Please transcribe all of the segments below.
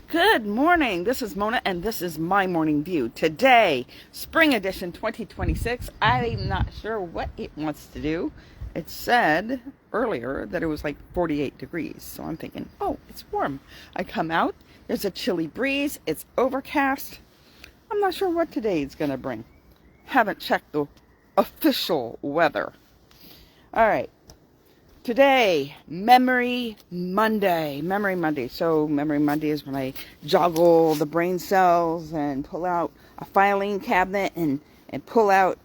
Good morning. This is Mona, and this is my morning view. Today, spring edition 2026. I'm not sure what it wants to do. It said earlier that it was like 48 degrees, so I'm thinking, oh, it's warm. I come out, there's a chilly breeze, it's overcast. I'm not sure what today is going to bring. Haven't checked the official weather. All right. Today, Memory Monday. Memory Monday. So Memory Monday is when I joggle the brain cells and pull out a filing cabinet and pull out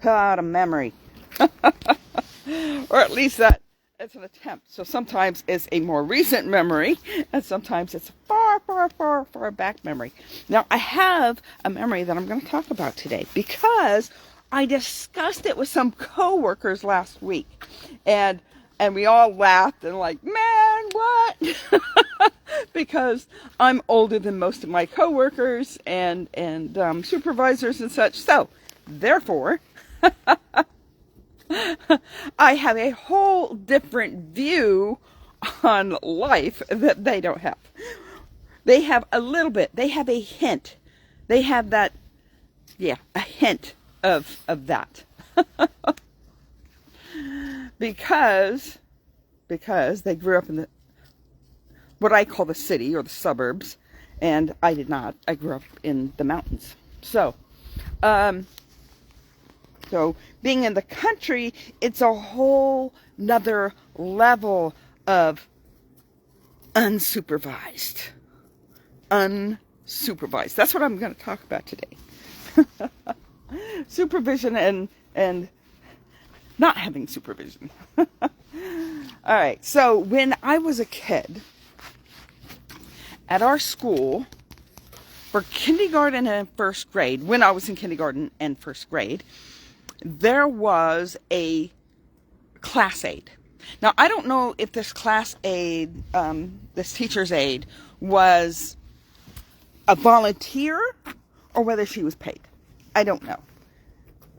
a memory. Or at least it's an attempt. So sometimes it's a more recent memory and sometimes it's a far back memory. Now I have a memory that I'm going to talk about today because I discussed it with some coworkers last week. And we all laughed and like, man, what? Because I'm older than most of my coworkers and supervisors and such. So, therefore, I have a whole different view on life that they don't have. They have a little bit. They have a hint. They have that, a hint of that. Because they grew up in what I call the city or the suburbs, and I did not. I grew up in the mountains. So being in the country, it's a whole nother level of unsupervised. Unsupervised. That's what I'm going to talk about today. Supervision and not having supervision. All right. So when I was a kid, at our school, for kindergarten and first grade, when I was in kindergarten and first grade, there was a class aide. Now, I don't know if this class aide, this teacher's aide, was a volunteer or whether she was paid. I don't know.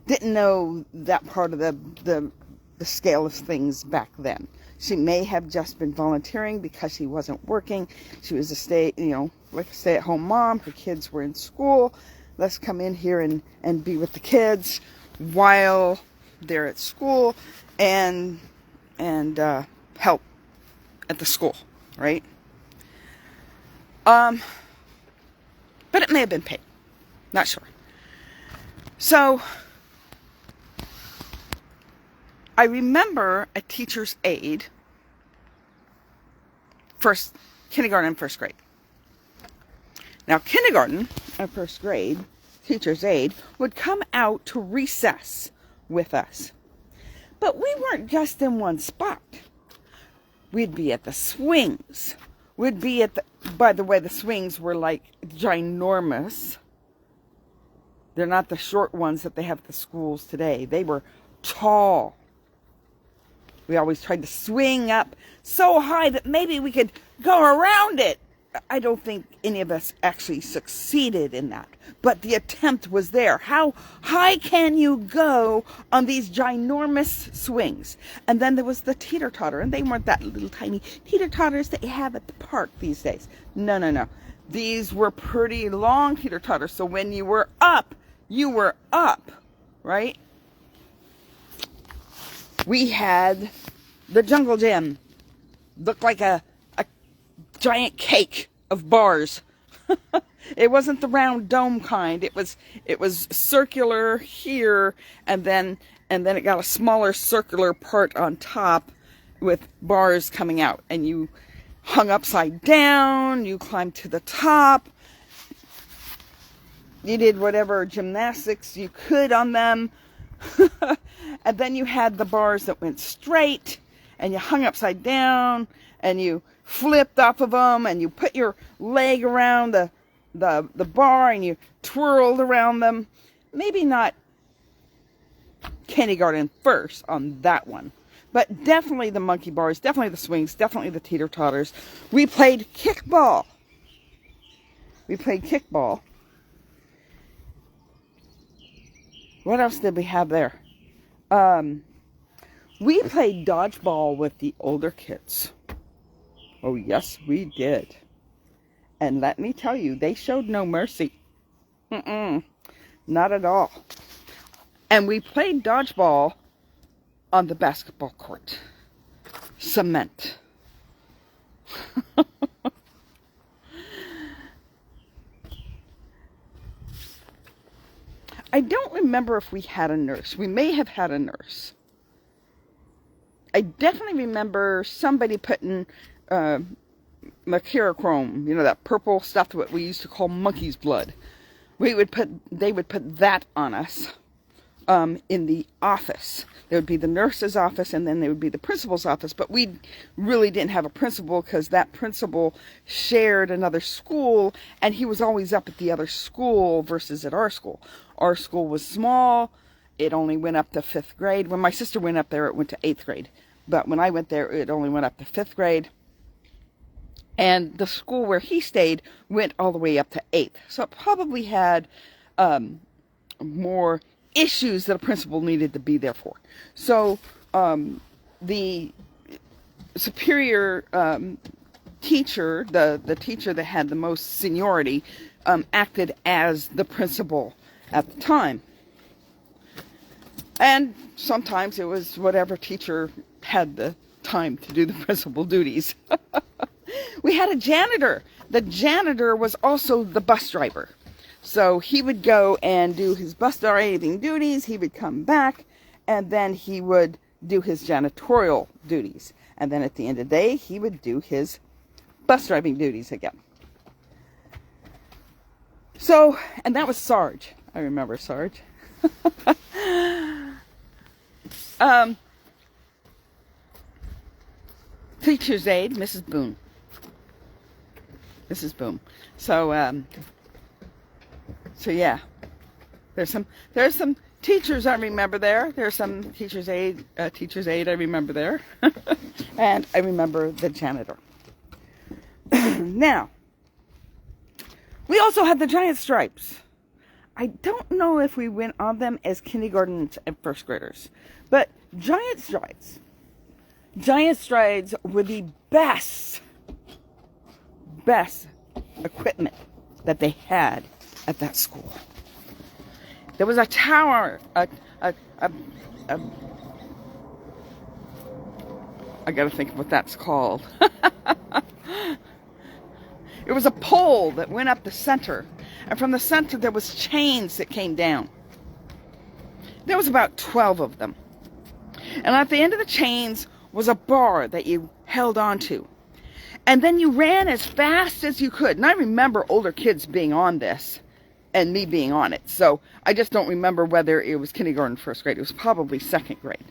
Didn't know that part of the scale of things back then. She may have just been volunteering because she wasn't working. She was a stay-at-home mom. Her kids were in school. Let's come in here and be with the kids while they're at school and help at the school, right? But it may have been paid. Not sure. So I remember a teacher's aide, kindergarten and first grade. Now, kindergarten and first grade, teacher's aide would come out to recess with us. But we weren't just in one spot. We'd be at the swings. We'd be by the way, the swings were like ginormous. They're not the short ones that they have at the schools today. They were tall. We always tried to swing up so high that maybe we could go around it. I don't think any of us actually succeeded in that. But the attempt was there. How high can you go on these ginormous swings? And then there was the teeter-totter. And they weren't that little tiny teeter-totters that you have at the park these days. No. These were pretty long teeter-totters. So when you were up, right? We had the jungle gym. Looked like a giant cake of bars. It wasn't the round dome kind. It was circular here, and then it got a smaller circular part on top with bars coming out. And you hung upside down. You climbed to the top. You did whatever gymnastics you could on them. And then you had the bars that went straight, and you hung upside down, and you flipped off of them, and you put your leg around the bar, and you twirled around them. Maybe not kindergarten first on that one, but definitely the monkey bars, definitely the swings, definitely the teeter-totters. We played kickball. What else did we have there? We played dodgeball with the older kids. Oh, yes, we did. And let me tell you, they showed no mercy. Not at all. And we played dodgeball on the basketball court. Cement. I don't remember if we had a nurse. We may have had a nurse. I definitely remember somebody putting mercurochrome, you know, that purple stuff that we used to call monkey's blood. They would put that on us in the office. There would be the nurse's office, and then there would be the principal's office. But we really didn't have a principal because that principal shared another school, and he was always up at the other school versus at our school. Our school was small. It only went up to 5th grade. When my sister went up there, it went to 8th grade. But when I went there, it only went up to 5th grade. And the school where he stayed went all the way up to 8th. So it probably had more issues that a principal needed to be there for. So the superior teacher, the teacher that had the most seniority, acted as the principal at the time. And sometimes it was whatever teacher had the time to do the principal duties. We had a janitor. The janitor was also the bus driver. So he would go and do his bus driving duties. He would come back, and then he would do his janitorial duties. And then at the end of the day, he would do his bus driving duties again. So, and that was Sarge. I remember Sarge. Teacher's aide, Mrs. Boone. Mrs. Boone. So yeah, there's some teachers I remember there. There's some teacher's aide I remember there, and I remember the janitor. Now, we also had the giant stripes. I don't know if we went on them as kindergarten and first graders, but giant strides were the best equipment that they had at that school. There was a tower, I gotta think of what that's called. It was a pole that went up the center, and from the center there was chains that came down. There was about 12 of them. And at the end of the chains was a bar that you held onto. And then you ran as fast as you could. And I remember older kids being on this and me being on it. So I just don't remember whether it was kindergarten, first grade. It was probably 2nd grade.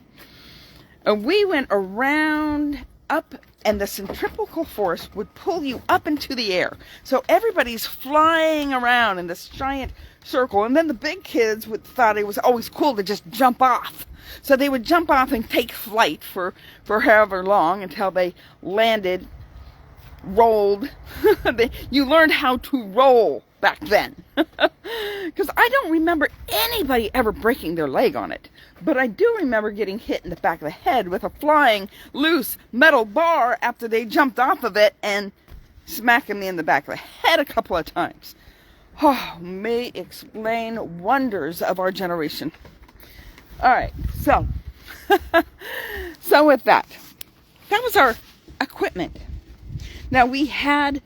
And we went around, up, and the centrifugal force would pull you up into the air. So everybody's flying around in this giant circle. And then the big kids thought it was always cool to just jump off. So they would jump off and take flight for however long until they landed, rolled. You learned how to roll back then. Because I don't remember anybody ever breaking their leg on it. But I do remember getting hit in the back of the head with a flying loose metal bar after they jumped off of it and smacking me in the back of the head a couple of times. Oh, may explain wonders of our generation. All right, so with that was our equipment. Now, we had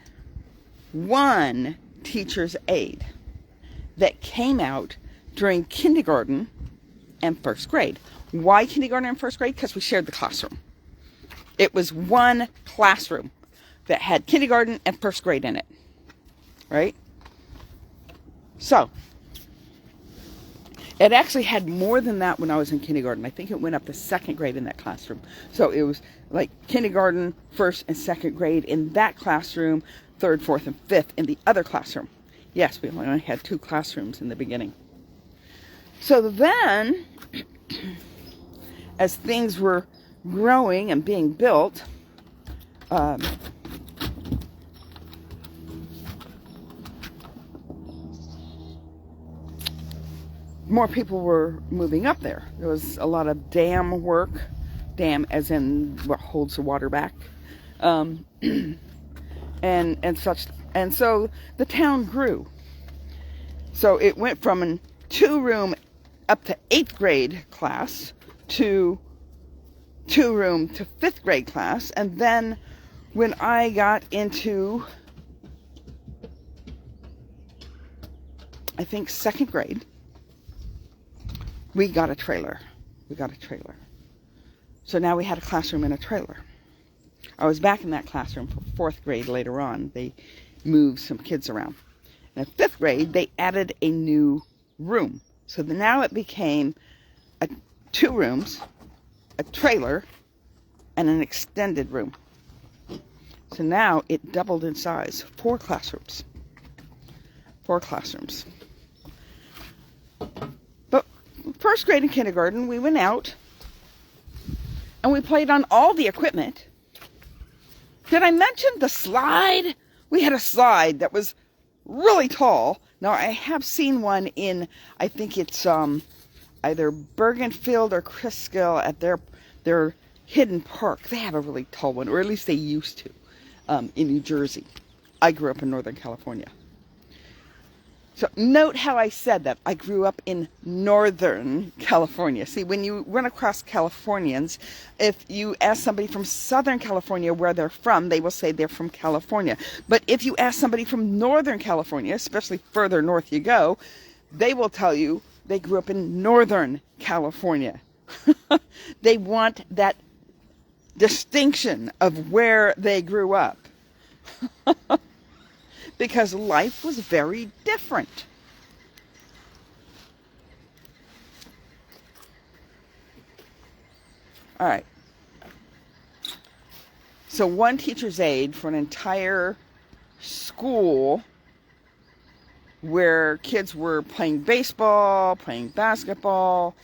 one teacher's aide that came out during kindergarten and first grade. Why kindergarten and first grade? Because we shared the classroom. It was one classroom that had kindergarten and first grade in it, right? So, it actually had more than that when I was in kindergarten. I think it went up to 2nd grade in that classroom. So it was like kindergarten, 1st and 2nd grade in that classroom, 3rd, 4th, and 5th in the other classroom. Yes, we only had 2 classrooms in the beginning. So then, as things were growing and being built, more people were moving up there. There was a lot of dam work. Dam as in what holds the water back. And such And so the town grew. So it went from a 2-room up to 8th grade class to 2-room to 5th grade class. And then when I got into, I think, 2nd grade, we got a trailer. So now we had a classroom in a trailer. I was back in that classroom for 4th grade later on. They moved some kids around. And in 5th grade, they added a new room. So now it became 2 rooms, a trailer, and an extended room. So now it doubled in size. 4 classrooms. 4 classrooms. But 1st grade and kindergarten, we went out and we played on all the equipment. Did I mention the slide? We had a slide that was really tall. Now, I have seen one in, I think it's either Bergenfield or Criskill at their hidden park. They have a really tall one, or at least they used to, in New Jersey. I grew up in Northern California. So note how I said that. I grew up in Northern California. See, when you run across Californians, if you ask somebody from Southern California where they're from, they will say they're from California. But if you ask somebody from Northern California, especially further north you go, they will tell you they grew up in Northern California. They want that distinction of where they grew up. Because life was very different. All right. So 1 teacher's aide for an entire school where kids were playing baseball, playing basketball,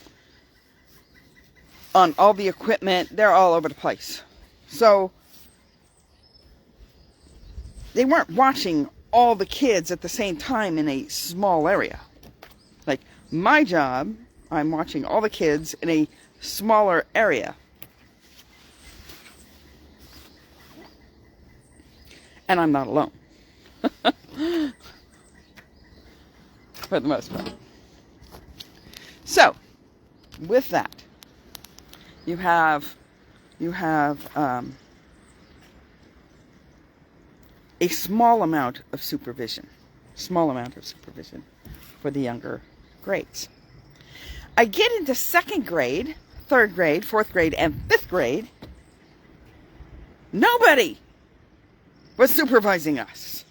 on all the equipment. They're all over the place. So they weren't watching all the kids at the same time in a small area. Like my job, I'm watching all the kids in a smaller area. And I'm not alone. For the most part. So, with that, you have a small amount of supervision for the younger grades. I get into 2nd grade, 3rd grade, 4th grade, and 5th grade. Nobody was supervising us.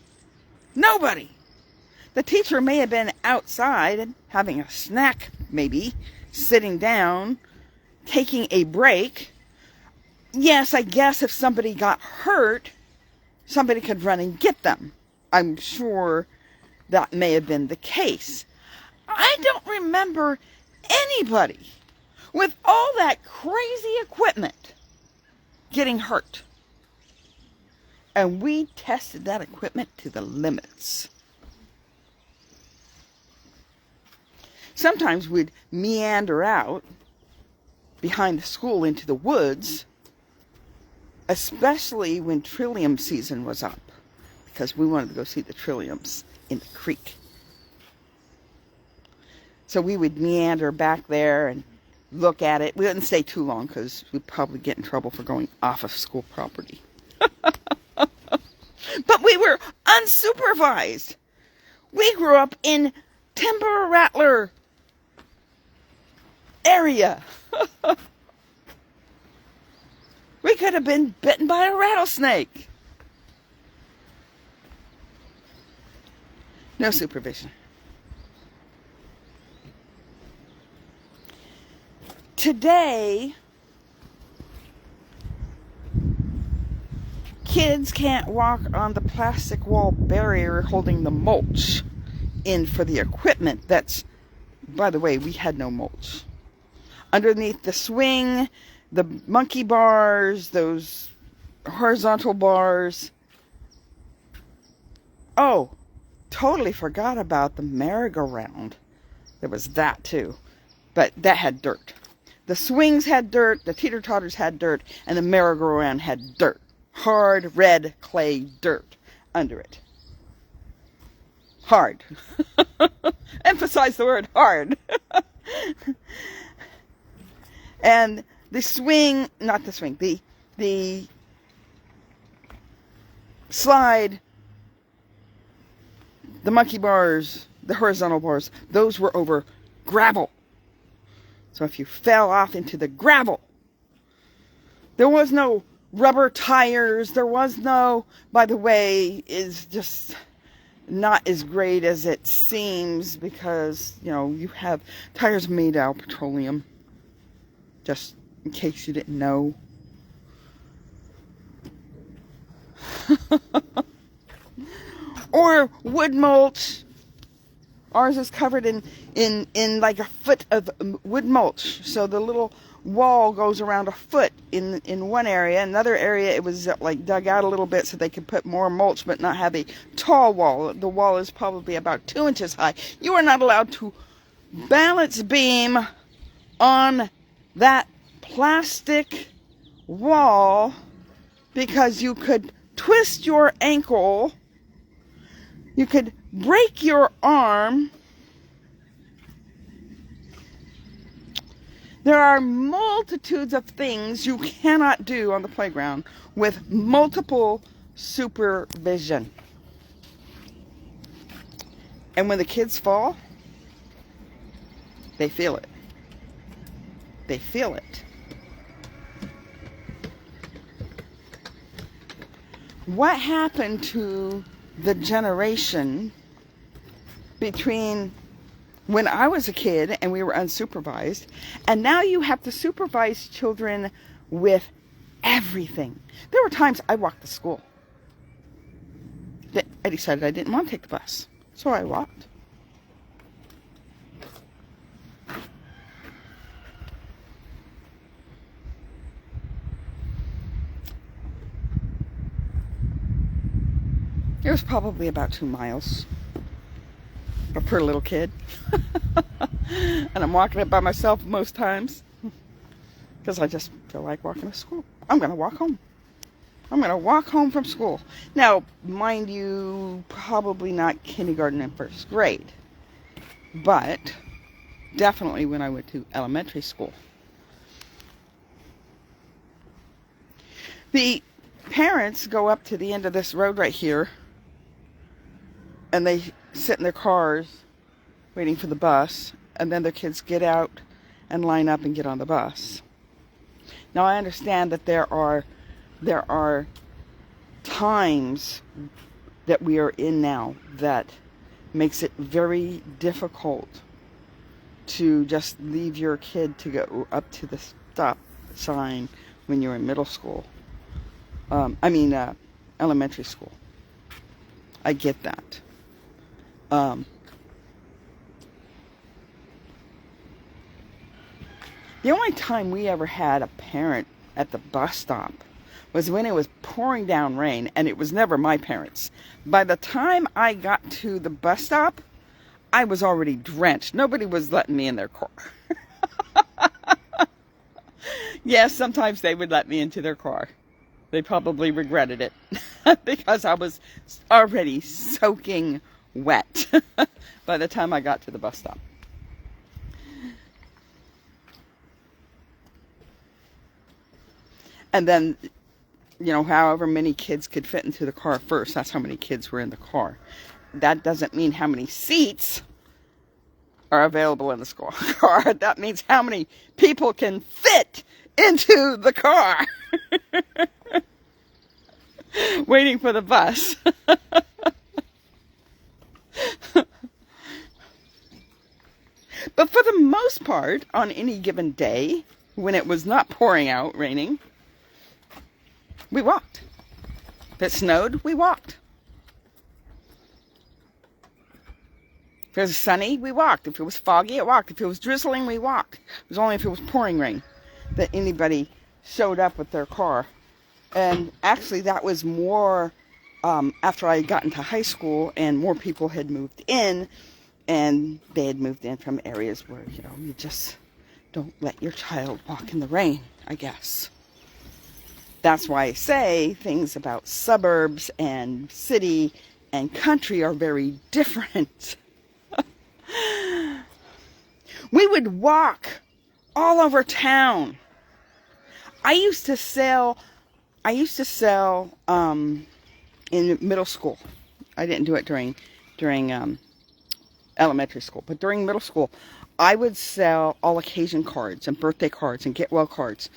Nobody. The teacher may have been outside and having a snack, maybe, sitting down, taking a break. Yes, I guess if somebody got hurt, somebody could run and get them. I'm sure that may have been the case. I don't remember anybody with all that crazy equipment getting hurt. And we tested that equipment to the limits. Sometimes we'd meander out behind the school into the woods, especially when trillium season was up, because we wanted to go see the trilliums in the creek. So we would meander back there and look at it. We wouldn't stay too long because we'd probably get in trouble for going off of school property. But we were unsupervised. We grew up in Timber Rattler area. We could have been bitten by a rattlesnake. No supervision. Today, kids can't walk on the plastic wall barrier holding the mulch in for the equipment. That's, by the way, we had no mulch. Underneath the swing, the monkey bars, those horizontal bars. Oh, totally forgot about the merry-go-round. There was that too, but that had dirt. The swings had dirt, the teeter-totters had dirt, and the merry-go-round had dirt. Hard, red, clay dirt under it. hard. Emphasize the word hard. And the slide, the monkey bars, the horizontal bars, those were over gravel. So if you fell off into the gravel, there was no rubber tires. There was no, by the way, is just not as great as it seems, because, you know, you have tires made out of petroleum, just in case you didn't know. Or wood mulch. Ours is covered in like a foot of wood mulch. So the little wall goes around a foot in one area. Another area, it was like dug out a little bit so they could put more mulch but not have a tall wall. The wall is probably about 2 inches high. You are not allowed to balance beam on that plastic wall, because you could twist your ankle, you could break your arm. There are multitudes of things you cannot do on the playground with multiple supervision. And when the kids fall, they feel it. They feel it. What happened to the generation between when I was a kid and we were unsupervised, and now you have to supervise children with everything? There were times I walked to school. I decided I didn't want to take the bus, so I walked. It was probably about 2 miles per little kid. And I'm walking it by myself most times because I just feel like walking to school. I'm going to walk home. I'm going to walk home from school. Now, mind you, probably not kindergarten and first grade, but definitely when I went to elementary school. The parents go up to the end of this road right here, and they sit in their cars waiting for the bus, and then their kids get out and line up and get on the bus. Now, I understand that there are times that we are in now that makes it very difficult to just leave your kid to go up to the stop sign when you're in middle school. Elementary school. I get that. The only time we ever had a parent at the bus stop was when it was pouring down rain, and it was never my parents. By the time I got to the bus stop, I was already drenched. Nobody was letting me in their car. Yes, sometimes they would let me into their car. They probably regretted it because I was already soaking wet by the time I got to the bus stop. And then, you know, however many kids could fit into the car first, that's how many kids were in the car. That doesn't mean how many seats are available in the school car. That means how many people can fit into the car waiting for the bus. But for the most part, on any given day, when it was not pouring out, raining, we walked. If it snowed, we walked. If it was sunny, we walked. If it was foggy, it walked. If it was drizzling, we walked. It was only if it was pouring rain that anybody showed up with their car. And actually, that was more after I got into high school and more people had moved in, and they had moved in from areas where, you know, you just don't let your child walk in the rain, I guess. That's why I say things about suburbs and city and country are very different. We would walk all over town. I used to sell in middle school. I didn't do it during elementary school, but during middle school, I would sell all occasion cards and birthday cards and get well cards.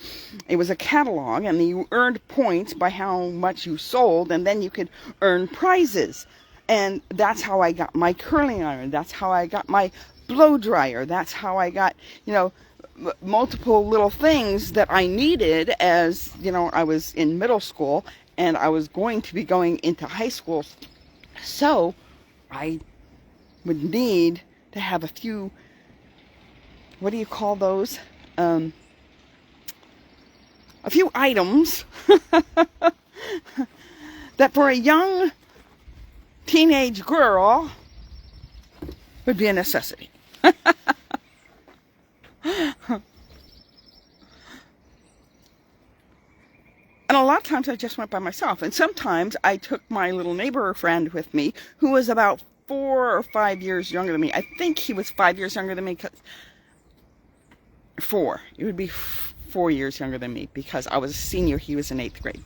It was a catalog, and you earned points by how much you sold, and then you could earn prizes. And that's how I got my curling iron. That's how I got my blow dryer. That's how I got, multiple little things that I needed as, I was in middle school and I was going to be going into high school. So I would need to have a few, what do you call those? A few items that for a young teenage girl would be a necessity. And a lot of times I just went by myself. And sometimes I took my little neighbor friend with me, who was about 4 or 5 years younger than me. I think he was 5 years younger than me. It would be 4 years younger than me, because I was a senior, he was in 8th grade.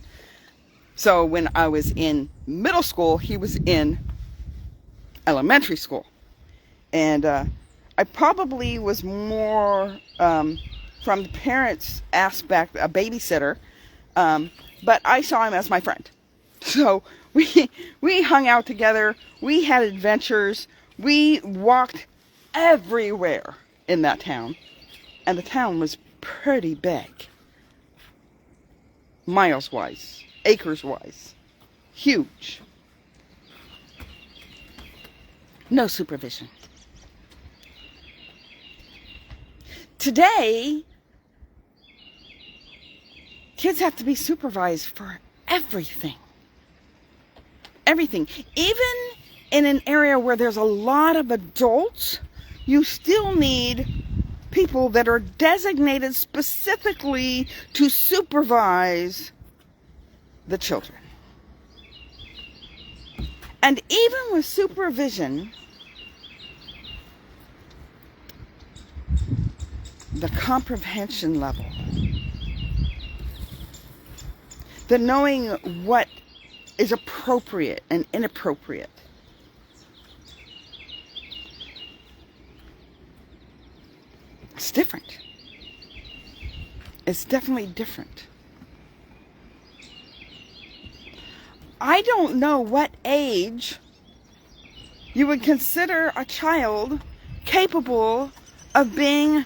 So when I was in middle school, he was in elementary school. And I probably was more from the parents' aspect, a babysitter, but I saw him as my friend. So we hung out together, we had adventures, we walked everywhere in that town, and the town was pretty big, miles-wise, acres-wise, huge. No supervision. Today, kids have to be supervised for everything. Everything. Even in an area where there's a lot of adults, you still need people that are designated specifically to supervise the children. And even with supervision, the comprehension level, the knowing what is appropriate and inappropriate, it's different. It's definitely different. I don't know what age you would consider a child capable of being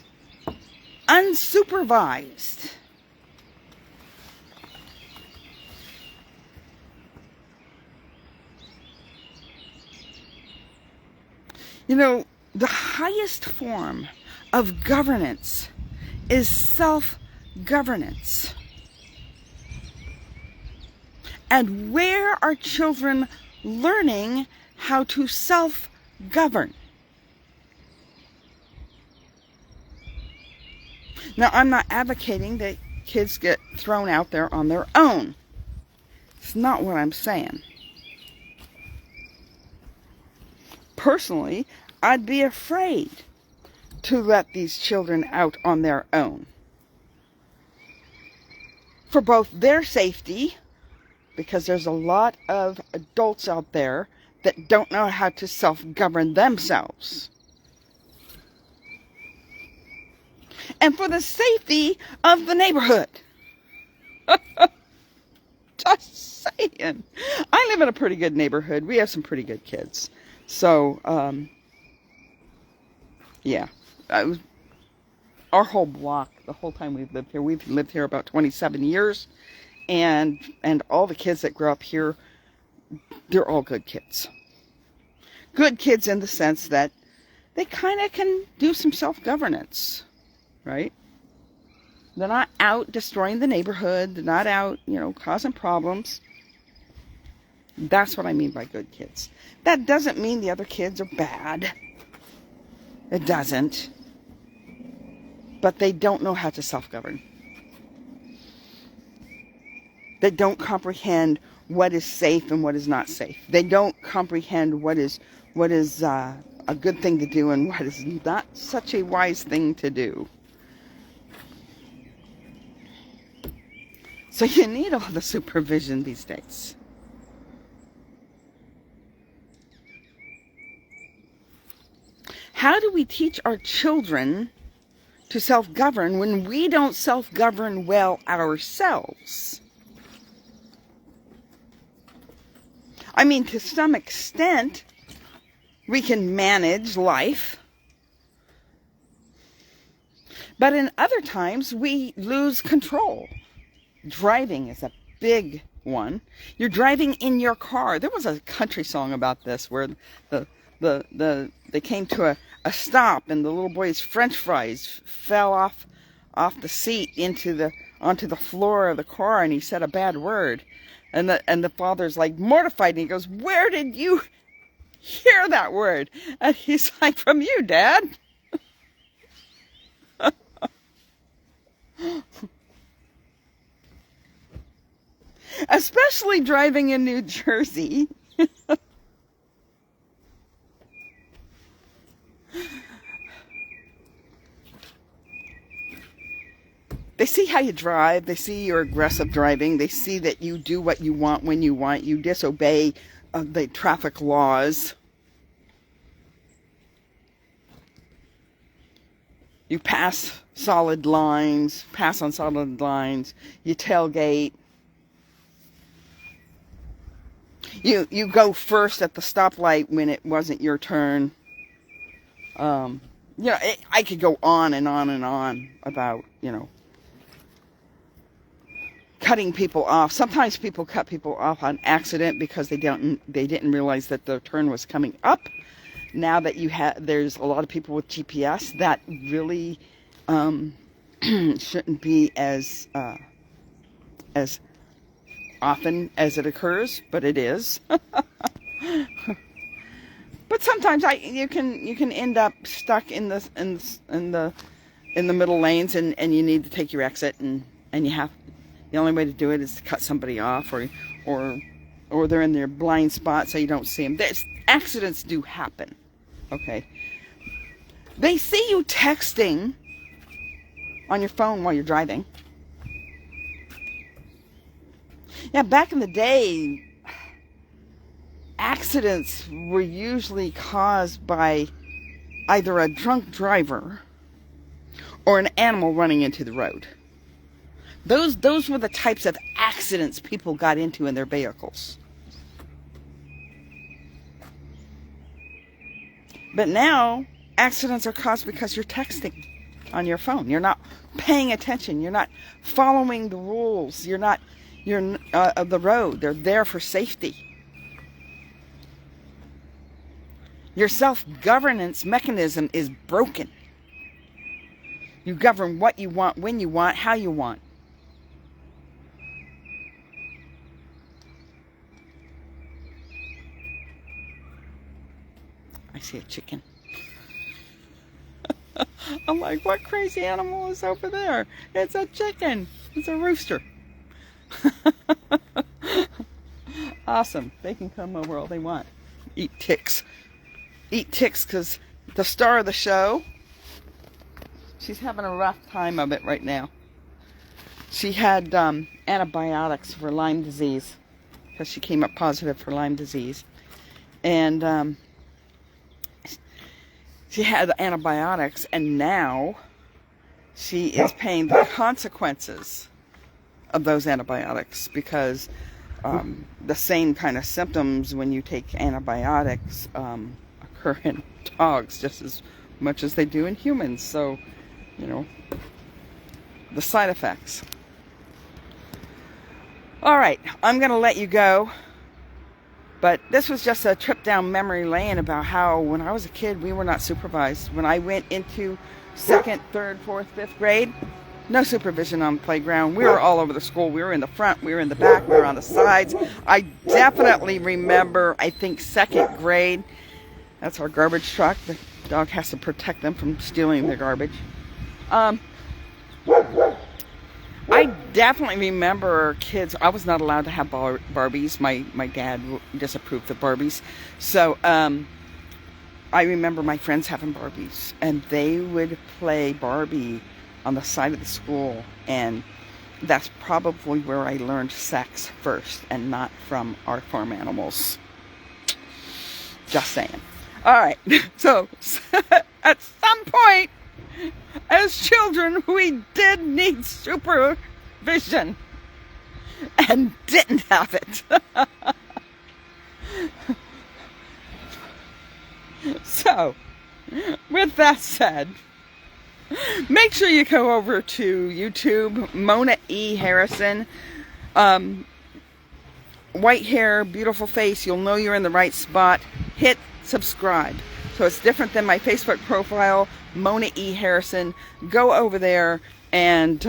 unsupervised. The highest form of governance is self-governance. And where are children learning how to self-govern? Now, I'm not advocating that kids get thrown out there on their own. It's not what I'm saying. Personally, I'd be afraid to let these children out on their own. For both their safety, because there's a lot of adults out there that don't know how to self-govern themselves. And for the safety of the neighborhood. Just saying. I live in a pretty good neighborhood. We have some pretty good kids. So, yeah. Our whole block, the whole time we've lived here about 27 years. And all the kids that grow up here, they're all good kids. Good kids in the sense that they kind of can do some self-governance, right? They're not out destroying the neighborhood. They're not out, causing problems. That's what I mean by good kids. That doesn't mean the other kids are bad. It doesn't. But they don't know how to self-govern. They don't comprehend what is safe and what is not safe. They don't comprehend what is a good thing to do and what is not such a wise thing to do. So you need all the supervision these days. How do we teach our children to self-govern when we don't self-govern well ourselves? I mean, to some extent, we can manage life. But in other times, we lose control. Driving is a big one. You're driving in your car. There was a country song about this where they came to a stop and the little boy's French fries fell off the seat onto the floor of the car, and he said a bad word. And the father's like mortified, and he goes, "Where did you hear that word?" And he's like, "From you, Dad." Especially driving in New Jersey. They see how you drive. They see your aggressive driving. They see that you do what you want when you want. You disobey the traffic laws. You pass on solid lines. You tailgate. You go first at the stoplight when it wasn't your turn. I could go on and on and on about, cutting people off. Sometimes people cut people off on accident because they didn't realize that the turn was coming up. Now that there's a lot of people with GPS, that really shouldn't be as often as it occurs, but it is. But sometimes you can end up stuck in the middle lanes, and you need to take your exit, and the only way to do it is to cut somebody off, or they're in their blind spot so you don't see them. Accidents do happen. Okay. They see you texting on your phone while you're driving. Yeah, back in the day, accidents were usually caused by either a drunk driver or an animal running into the road. Those were the types of accidents people got into in their vehicles. But now, accidents are caused because you're texting on your phone. You're not paying attention. You're not following the rules. You're of the road. They're there for safety. Your self-governance mechanism is broken. You govern what you want, when you want, how you want. I see a chicken. I'm like, what crazy animal is over there? It's a chicken. It's a rooster. Awesome. They can come over all they want. Eat ticks. Eat ticks because the star of the show, she's having a rough time of it right now. She had antibiotics for Lyme disease because she came up positive for Lyme disease. And she had the antibiotics, and now she is paying the consequences of those antibiotics because the same kind of symptoms when you take antibiotics occur in dogs just as much as they do in humans. So, the side effects. All right, I'm going to let you go. But this was just a trip down memory lane about how when I was a kid, we were not supervised. When I went into 2nd, 3rd, 4th, 5th grade, no supervision on the playground. We were all over the school. We were in the front, we were in the back, we were on the sides. I definitely remember, I think 2nd grade, that's our garbage truck. The dog has to protect them from stealing the garbage. I definitely remember kids. I was not allowed to have Barbies. My dad disapproved of Barbies. So I remember my friends having Barbies, and they would play Barbie on the side of the school, and that's probably where I learned sex first, and not from our farm animals. Just saying. All right, so at some point, as children, we did need supervision, and didn't have it. So, with that said, make sure you go over to YouTube, Mona E. Harrison. White hair, beautiful face, you'll know you're in the right spot. Hit subscribe. So it's different than my Facebook profile, Mona E. Harrison. Go over there and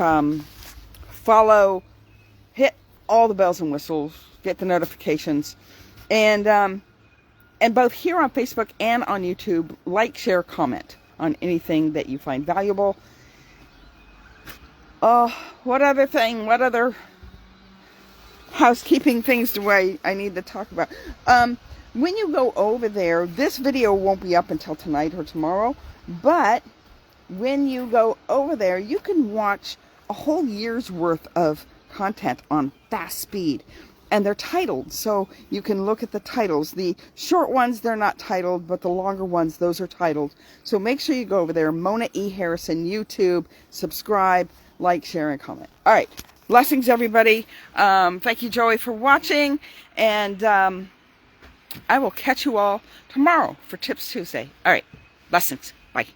follow, hit all the bells and whistles, get the notifications. And both here on Facebook and on YouTube, like, share, comment on anything that you find valuable. What other housekeeping things do I need to talk about? When you go over there, this video won't be up until tonight or tomorrow, but when you go over there, you can watch a whole year's worth of content on fast speed. And they're titled, so you can look at the titles. The short ones, they're not titled, but the longer ones, those are titled. So make sure you go over there, Mona E. Harrison, YouTube, subscribe, like, share, and comment. All right. Blessings, everybody. Thank you, Joey, for watching. And I will catch you all tomorrow for Tips Tuesday. All right. Blessings. Bye.